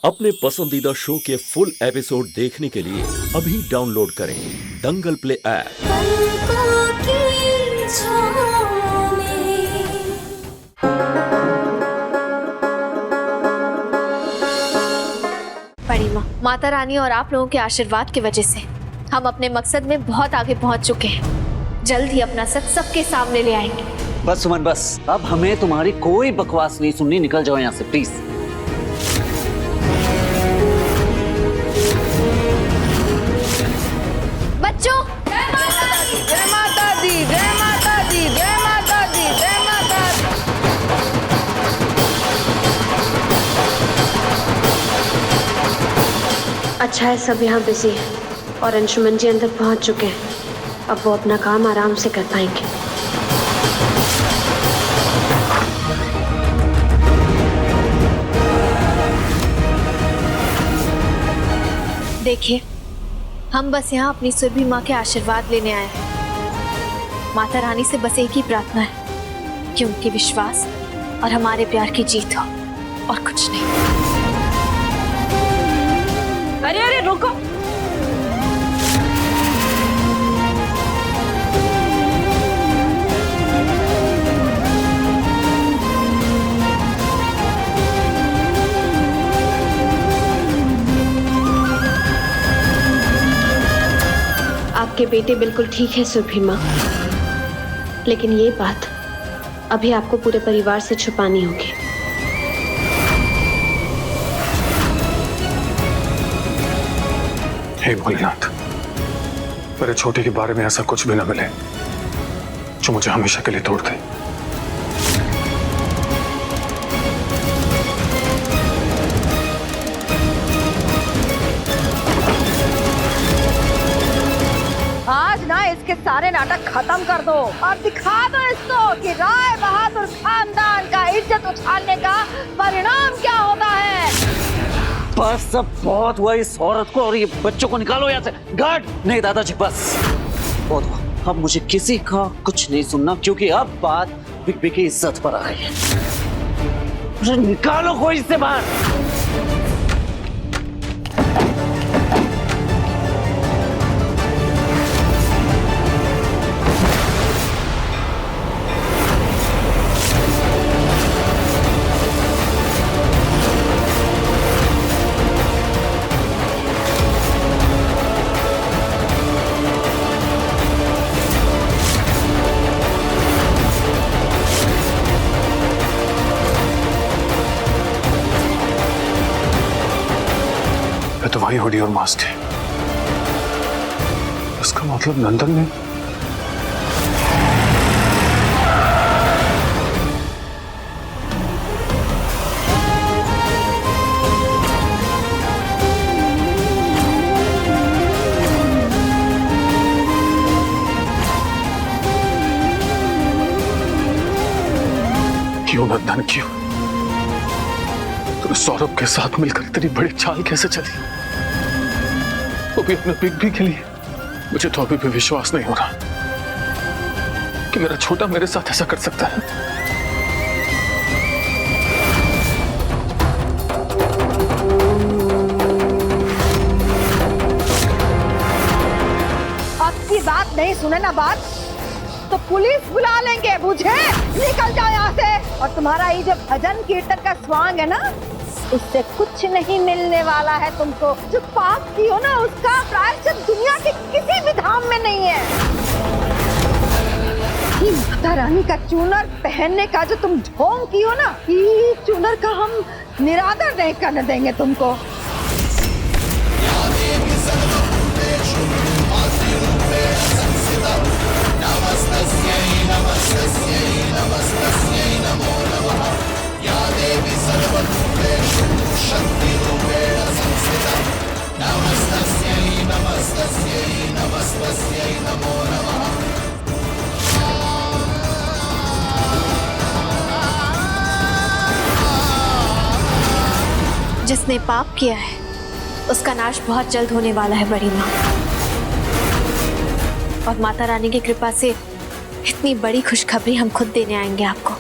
अपने पसंदीदा शो के फुल एपिसोड देखने के लिए अभी डाउनलोड करें दंगल प्ले ऐप। पलकों की छाँव में। बड़ी माँ, माता रानी और आप लोगों के आशीर्वाद की वजह से हम अपने मकसद में बहुत आगे पहुंच चुके हैं। जल्द ही अपना सच सबके सामने ले आएंगे। बस सुमन बस, अब हमें तुम्हारी कोई बकवास नहीं सुननी, निकल जाओ यहाँ से प्लीज। बच्चों, जय माता दी, जय माता दी, जय माता दी, जय माता दी, जय माता दी। अच्छा है सब यहाँ बिजी हैं और अंशुमन जी अंदर पहुँच चुके हैं। अब वो अपना काम आराम से कर पाएंगे। देखिए, हम बस यहाँ अपनी सुरभि माँ के आशीर्वाद लेने आए हैं। माता रानी से बस एक ही प्रार्थना है कि उनके विश्वास और हमारे प्यार की जीत हो, और कुछ नहीं। अरे अरे रुको, आपके बेटे बिल्कुल ठीक है सुरभि माँ, लेकिन ये बात अभी आपको पूरे परिवार से छुपानी होगी। हे भोलेनाथ, मेरे छोटे के बारे में ऐसा कुछ भी न मिले जो मुझे हमेशा के लिए तोड़ दे। आज ना इसके सारे नाटक खत्म कर दो और दिखा दो इसको कि राय बहादुर खानदान का इज्जत उछालने का परिणाम क्या होता है। बस अब बहुत हुआ इस औरत को, और ये बच्चों को निकालो यहाँ से। गार्ड! नहीं दादाजी बस बहुत हुआ, अब मुझे किसी का कुछ नहीं सुनना, क्योंकि अब बात बिग बी की इज्जत पर आ गई है। मुझे निकालो कोई इससे बाहर। तो वही हुडी और मास्क है। इसका मतलब नंदन ने क्यों नंदन क्यों? तूने सौरभ के साथ मिलकर तेरी बड़ी चाल कैसे चली, वो भी अपने बिग बी के लिए? मुझे तो अभी भी विश्वास नहीं हो रहा कि मेरा छोटा मेरे साथ ऐसा कर सकता है। अब की बात नहीं सुने ना बात तो पुलिस बुला लेंगे, बुझे? निकल जाओ यहाँ से। और तुम्हारा ये जो भजन कीर्तन का स्वांग है ना, उससे कुछ नहीं मिलने वाला है तुमको। जो पाप की हो ना, उसका प्रायश्चित दुनिया के किसी भी धाम में नहीं है। ये माता रानी का चूनर पहनने का जो तुम ढोंग की हो ना, ये चूनर का हम निरादर नहीं करने देंगे तुमको। जिसने पाप किया है उसका नाश बहुत जल्द होने वाला है बड़ी माँ, और माता रानी की कृपा से इतनी बड़ी खुशखबरी हम खुद देने आएंगे आपको।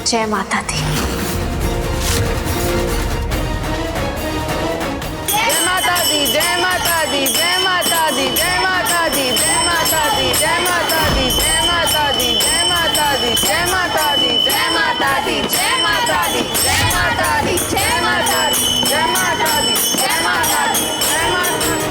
जय माता दी। जय माता दी, जय माता दी, जय माता दी, जय माता दी, जय माता दी, जय माता दी, जय माता दी, जय माता दी, जय माता दी, जय माता दी, जय माता दी, जय माता दी, जय माता दी, जय माता दी, जय माता दी, जय माता दी।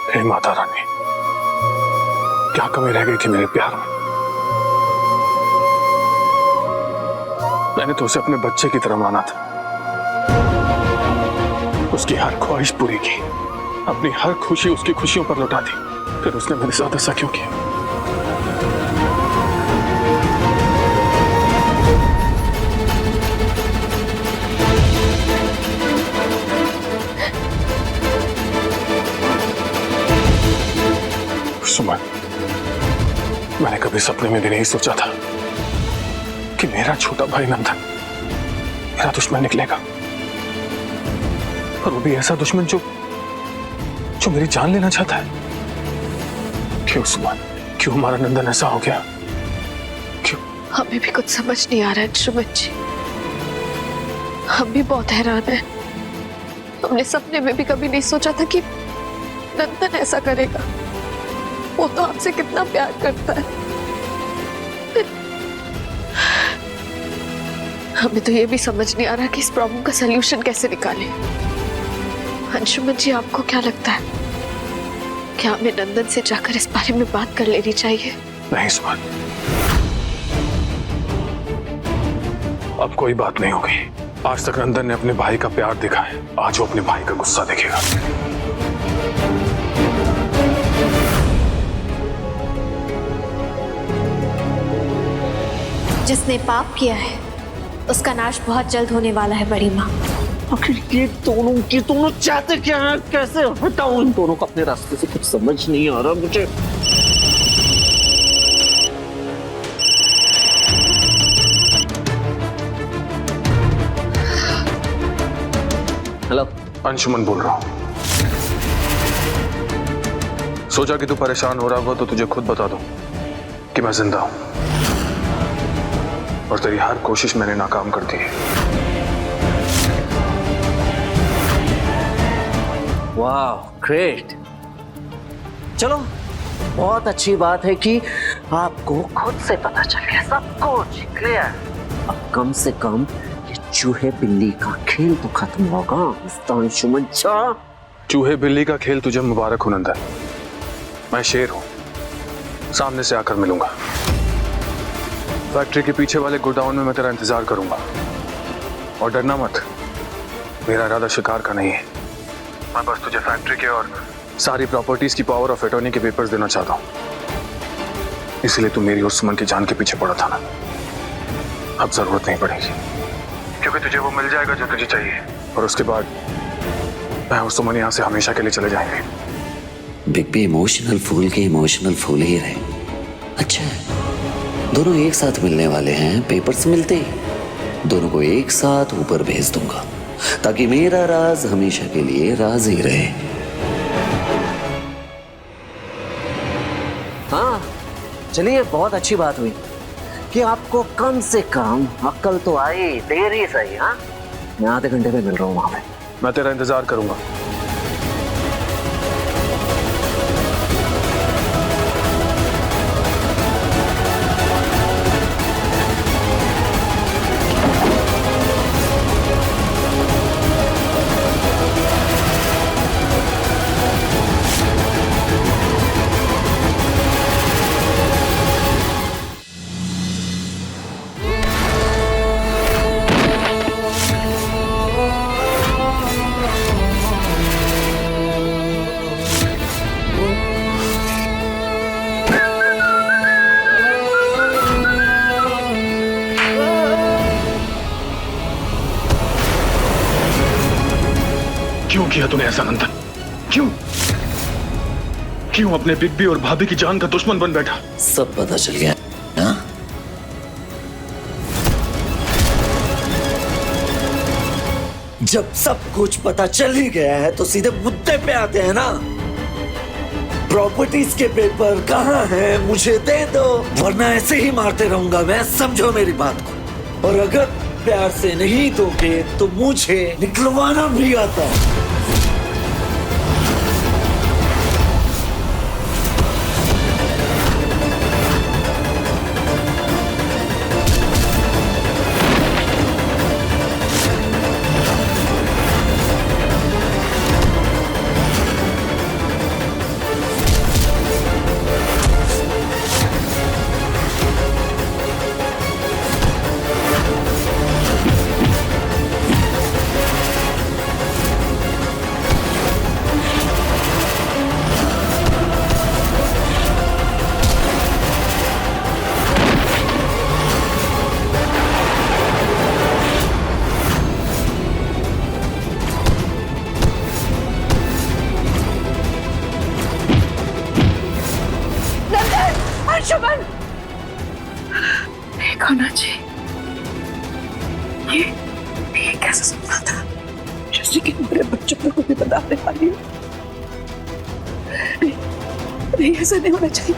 हे माता रानी, क्या कमी रह गई थी मेरे प्यार में? मैंने तो उसे अपने बच्चे की तरह माना था, उसकी हर ख्वाहिश पूरी की, अपनी हर खुशी उसकी खुशियों पर लौटा दी, फिर उसने मेरे साथ ऐसा क्यों किया? सुमन, मैंने कभी सपने में भी नहीं सोचा था कि मेरा छोटा भाई नंदन मेरा दुश्मन निकलेगा, और वो भी ऐसा दुश्मन जो मेरी जान लेना चाहता है। क्यों सुमन, क्यों हमारा नंदन ऐसा हो गया? क्यों? हमें भी कुछ समझ नहीं आ रहा है अंशुमन जी, हम भी बहुत हैरान हैं। हमने सपने में भी कभी नहीं सोचा था कि नंदन ऐसा करेगा। वो तो आपसे कितना प्यार करता है। हमें तो ये भी समझ नहीं आ रहा कि इस प्रॉब्लम का सलूशन कैसे निकालें। अंशुमन जी, आपको क्या लगता है, क्या हमें नंदन से जाकर इस बारे में बात कर लेनी चाहिए? नहीं सुमन, अब कोई बात नहीं होगी। आज तक नंदन ने अपने भाई का प्यार देखा है, आज वो अपने भाई का गुस्सा देखेगा। जिसने पाप किया है उसका नाश बहुत जल्द होने वाला है बड़ी माँ। आखिर ये दोनों चाहते क्या हैं? कैसे हटाऊं इन दोनों को अपने रास्ते से? कुछ समझ नहीं आ रहा मुझे। हेलो, अंशुमन बोल रहा हूं। सोचा कि तू परेशान हो रहा होगा तो तुझे खुद बता दूं कि मैं जिंदा हूं, और तेरी हर कोशिश मैंने नाकाम कर दी है। वाह, ग्रेट। चलो, बहुत अच्छी बात है कि आपको खुद से पता चल गया सब कुछ क्लियर। अब कम से कम ये चूहे बिल्ली का खेल तो खत्म होगा। अंशुमन शाह, चूहे बिल्ली का खेल तुझे मुबारक हो नंदन। मैं शेर हूं, सामने से आकर मिलूंगा। फैक्ट्री के पीछे वाले गोडाउन में मैं तेरा इंतजार करूंगा, और डरना मत, मेरा इरादा शिकार का नहीं है। मैं बस तुझे फैक्ट्री के और सारी प्रॉपर्टीज की पावर ऑफ अटॉर्नी के पेपर्स देना चाहता हूं। इसलिए तू मेरी और सुमन की जान के पीछे पड़ा था ना, अब जरूरत नहीं पड़ेगी, क्योंकि तुझे वो मिल जाएगा जो तुझे चाहिए, और उसके बाद मैं और सुमन यहाँ से हमेशा के लिए चले जाएंगे। बिग बी इमोशनल फूल के इमोशनल फूल ही रहे। अच्छा है, दोनों एक साथ मिलने वाले हैं। पेपर्स मिलते ही दोनों को एक साथ ऊपर भेज दूंगा, ताकि मेरा राज हमेशा के लिए राज ही रहे। हाँ, चलिए, बहुत अच्छी बात हुई कि आपको कम से कम अक्ल तो आई, देरी सही। हाँ, मैं आधे घंटे में मिल रहा हूँ वहां पे। मैं तेरा इंतजार करूंगा। किया तूने ऐसा नंदन? क्यों क्यों अपने बिग और भाभी की जान का दुश्मन बन बैठा? सब पता चल गया ना? जब सब कुछ पता चल ही गया है तो सीधे मुद्दे पे आते हैं ना। प्रॉपर्टीज के पेपर कहाँ हैं? मुझे दे दो, वरना ऐसे ही मारते रहूंगा मैं, समझो मेरी बात को। और अगर प्यार से नहीं दोगे तो मुझे निकलवाना भी आता है। अंशुमन, कान्हा जी, ये कैसा सपना था? जैसे कि मेरे बच्चों को भी बताने वाली हूँ। नहीं, ऐसा नहीं होना चाहिए।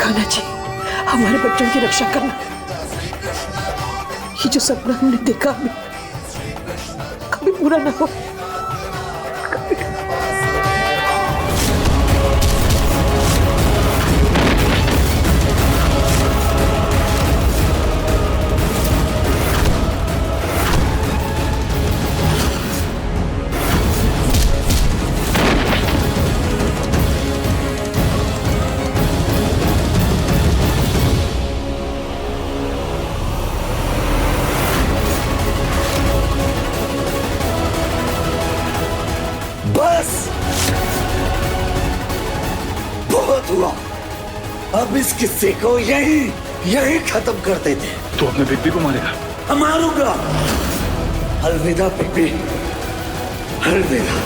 कान्हा जी, हमारे बच्चों की रक्षा करना। ये जो सपना हमने देखा कभी पूरा ना हो। बस बहुत हुआ, अब इस किस्से को यही खत्म कर देते हैं। तू अपने बिग को मारेगा? मारूंगा। अलविदा बिग, अलविदा।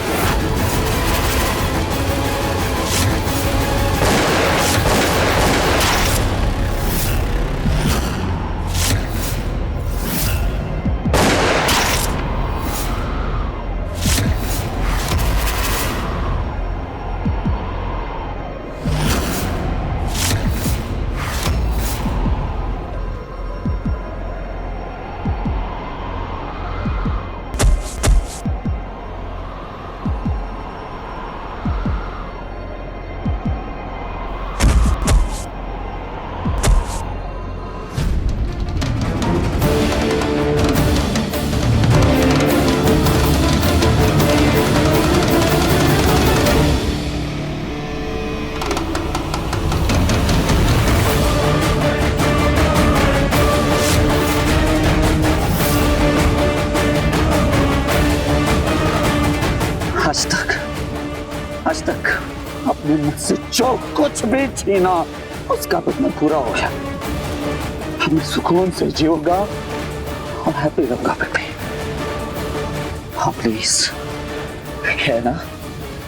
आज तक अपने मुझसे जो कुछ भी छीना उसका बदला पूरा हो गया। अब मैं सुकून से जीऊंगा और हैप्पी रहूंगा बेबी। हाँ प्लीज, है ना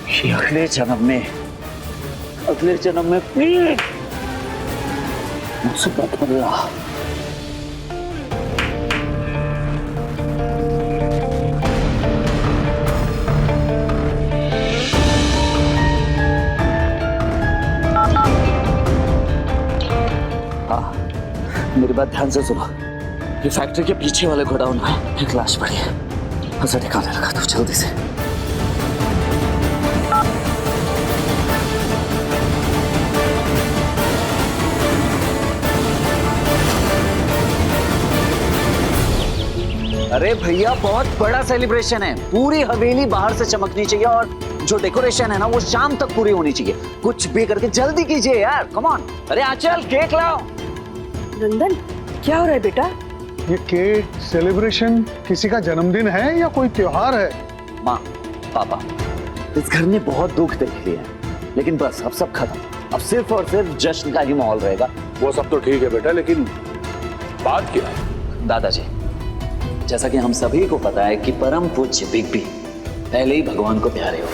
कि अगले जन्म में प्लीज मुझसे बात करना। मेरी बात ध्यान से सुनो। ये फैक्ट्री के पीछे वाले गोडाउन में एक लाश पड़ी है, उसे निकालने लगा तो जल्दी से। अरे भैया, बहुत बड़ा सेलिब्रेशन है, पूरी हवेली बाहर से चमकनी चाहिए और जो डेकोरेशन है ना वो शाम तक पूरी होनी चाहिए। कुछ भी करके जल्दी कीजिए यार, कम ऑन। अरे आंचल, केक लाओ। नंदन, क्या हो रहा है बेटा? ये केक सेलिब्रेशन किसी का जन्मदिन है या कोई त्योहार है? माँ, पापा, इस घर ने बहुत दुख देख लिया है, लेकिन बस अब सब खत्म। अब सिर्फ और सिर्फ जश्न का ही माहौल रहेगा। वो सब तो ठीक है बेटा, लेकिन बात क्या है? दादाजी, जैसा कि हम सभी को पता है कि परम पूज्य बिग बी पहले ही भगवान को प्यारे हो,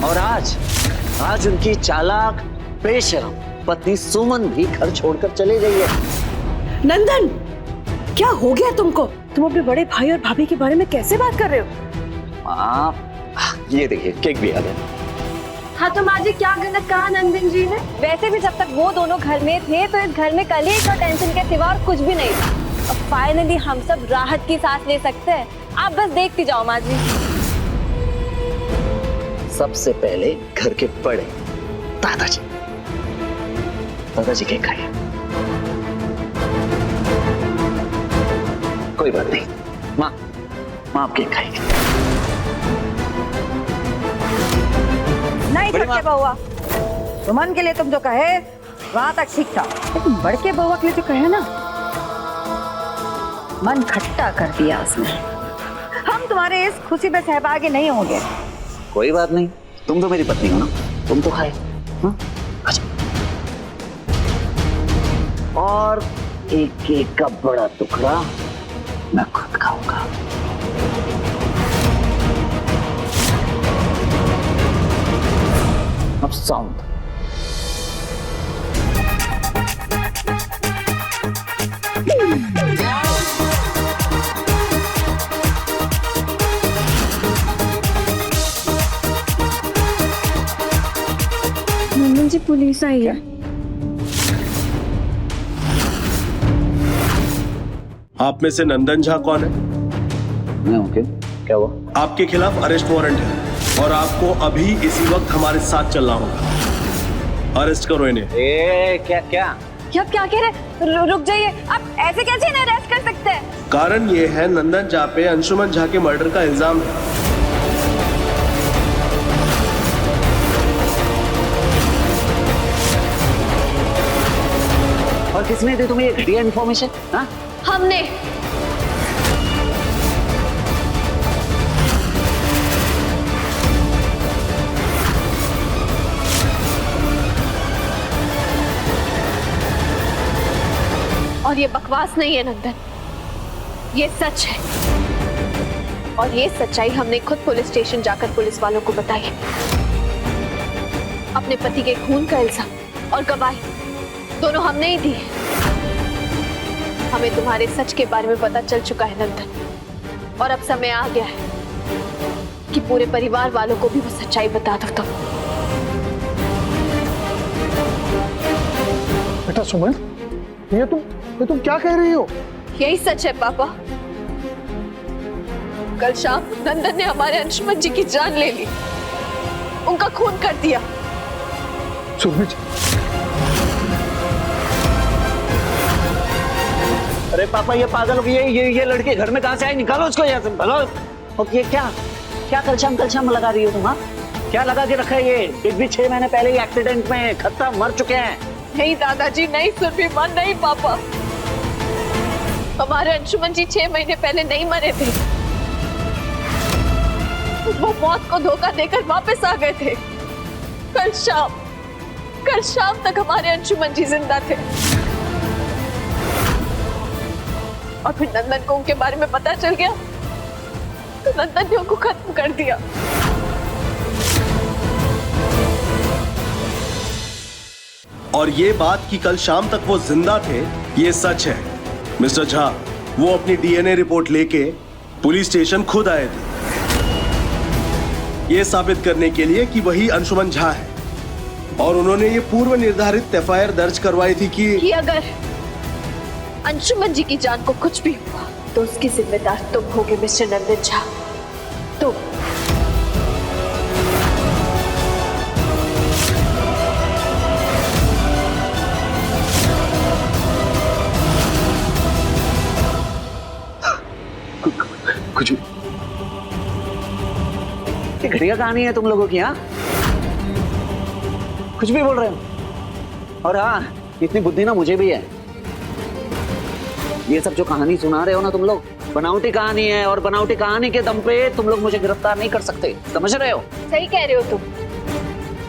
और आज उनकी चालाक बेशरम पत्नी सुमन भी घर छोड़कर चले गई है। नंदन, क्या हो गया तुमको? तुम अपने बड़े भाई और भाभी के बारे में कैसे बात कर रहे हो? ये देखिए केक भी आ गया। हाँ तो माँ जी, क्या गलत कहा नंदन जी ने? वैसे भी जब तक वो दोनों घर में थे तो इस घर में कलेश और टेंशन के सिवा और कुछ भी नहीं था। अब फाइनली हम सब राहत की सांस ले सकते हैं। आप बस देखती जाओ माँ जी। सबसे पहले घर के बड़े दादाजी केक खाइए। कोई बात नहीं, माँ आप केक खाएंगे। नहीं छोटे बउआ, सुमन के लिए तुम जो कहे वहां तक ठीक था, लेकिन बड़के बउआ के लिए जो कहे ना, मन खट्टा कर दिया उसने। हम तुम्हारे इस खुशी में सहभागी नहीं होंगे। कोई बात नहीं, तुम तो मेरी पत्नी हो ना, तुम तो खाए। अच्छा, और एक केक का बड़ा टुकड़ा मैं खुद खाऊंगा। अब साउंड। नंदन जी, पुलिस आई है। आप में से नंदन झा कौन है? मैं हूं। क्या हुआ? आपके खिलाफ अरेस्ट वारंट है और आपको अभी इसी वक्त हमारे साथ चलना होगा। अरेस्ट करो इन्हें। क्या कह रहे? रुक जाइए, आप ऐसे कैसे इन्हें अरेस्ट कर सकते हैं? कारण ये है नंदन झा पे अंशुमन झा के मर्डर का इल्जाम है। और किसने दी तुम्हें ये घटिया इन्फॉर्मेशन? हमने। और ये बकवास नहीं है नंदन, ये सच है। और ये सच्चाई हमने खुद पुलिस स्टेशन जाकर पुलिस वालों को बताई है। अपने पति के खून का इल्जाम और गवाही दोनों हमने ही दी है। हमें तुम्हारे सच के बारे में पता चल चुका है नंदन, और अब समय आ गया है कि पूरे परिवार वालों को भी वो सच्चाई बता दो तुम। बेटा सुमन, ये तुम क्या कह रही हो? यही सच है पापा। कल शाम नंदन ने हमारे अंशुमन जी की जान ले ली, उनका खून कर दिया। सुमित, अरे पापा, ये पागल हो गई। ये लड़के घर में कहां से आई? निकालो उसको यहाँ से। भलो। और ये क्या कलशाम लगा रही हो तुम? क्या लगा के रखा है ये? बिग बी 6 महीने पहले ही एक्सीडेंट में खत्म, मर चुके हैं। नहीं दादाजी, नहीं सुरभिमान, नहीं पापा। हमारे अंशुमन जी 6 महीने पहले नहीं मरे थे। वो मौत को धोखा देकर वापस आ गए थे। कल शाम तक हमारे अंशुमन जी जिंदा थे। और फिर नंदन को उनके बारे में पता चल गया तो नंदन ने उनको खत्म कर दिया। और ये बात कि कल शाम तक वो जिंदा थे, ये सच है। मिस्टर झा, वो अपनी डीएनए रिपोर्ट लेके पुलिस स्टेशन खुद आए थे, ये साबित करने के लिए कि वही अंशुमन झा है। और उन्होंने ये पूर्व निर्धारित एफआईआर दर्ज करवाई थी कि अगर अंशुमन जी की जान को कुछ भी हुआ तो उसकी जिम्मेदार तुम होगे मिस्टर नंदन झा। तुम। कुछ घटिया कहानी है तुम लोगों की। कुछ भी बोल रहे हो। और इतनी बुद्धि ना मुझे भी है। ये सब जो कहानी सुना रहे हो ना तुम लोग, बनावटी कहानी है, और बनावटी कहानी के दम पे तुम लोग मुझे गिरफ्तार नहीं कर सकते। समझ रहे हो? सही कह रहे हो तुम।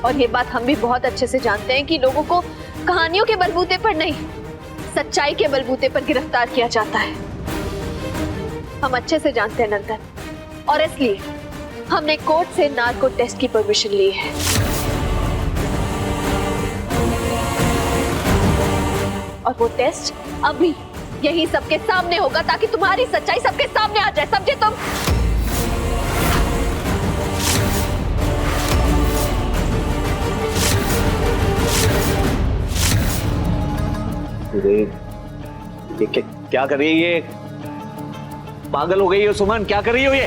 और ये बात हम भी बहुत अच्छे से जानते हैं कि लोगों को कहानियों के बलबूते पर नहीं, सच्चाई के बलबूते पर गिरफ्तार किया जाता है। हम अच्छे से जानते हैं नंदन, और इसलिए हमने कोर्ट से नार्को टेस्ट की परमिशन ली है। और वो टेस्ट अभी यही सबके सामने होगा ताकि तुम्हारी सच्चाई सबके सामने आ जाए, समझे तुम? ये क्या कर रही है? ये पागल हो गई हो सुमन, क्या कर रही हो ये?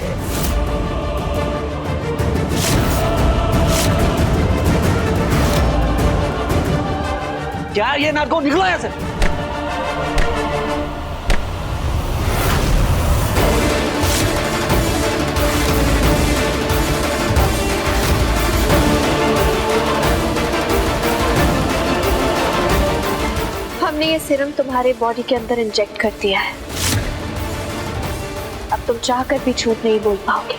क्या ये नार्को? निकलो यहाँ से। हमने ये सीरम तुम्हारे बॉडी के अंदर इंजेक्ट कर दिया है। अब तुम चाहकर भी झूठ नहीं बोल पाओगे,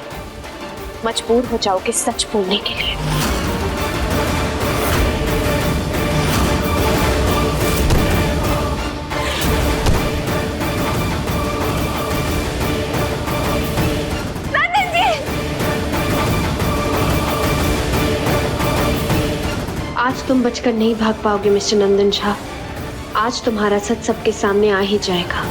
मजबूर हो जाओगे सच बोलने के लिए। नंदन जी! आज तुम बचकर नहीं भाग पाओगे मिस्टर नंदन झा। आज तुम्हारा सच सबके सामने आ ही जाएगा।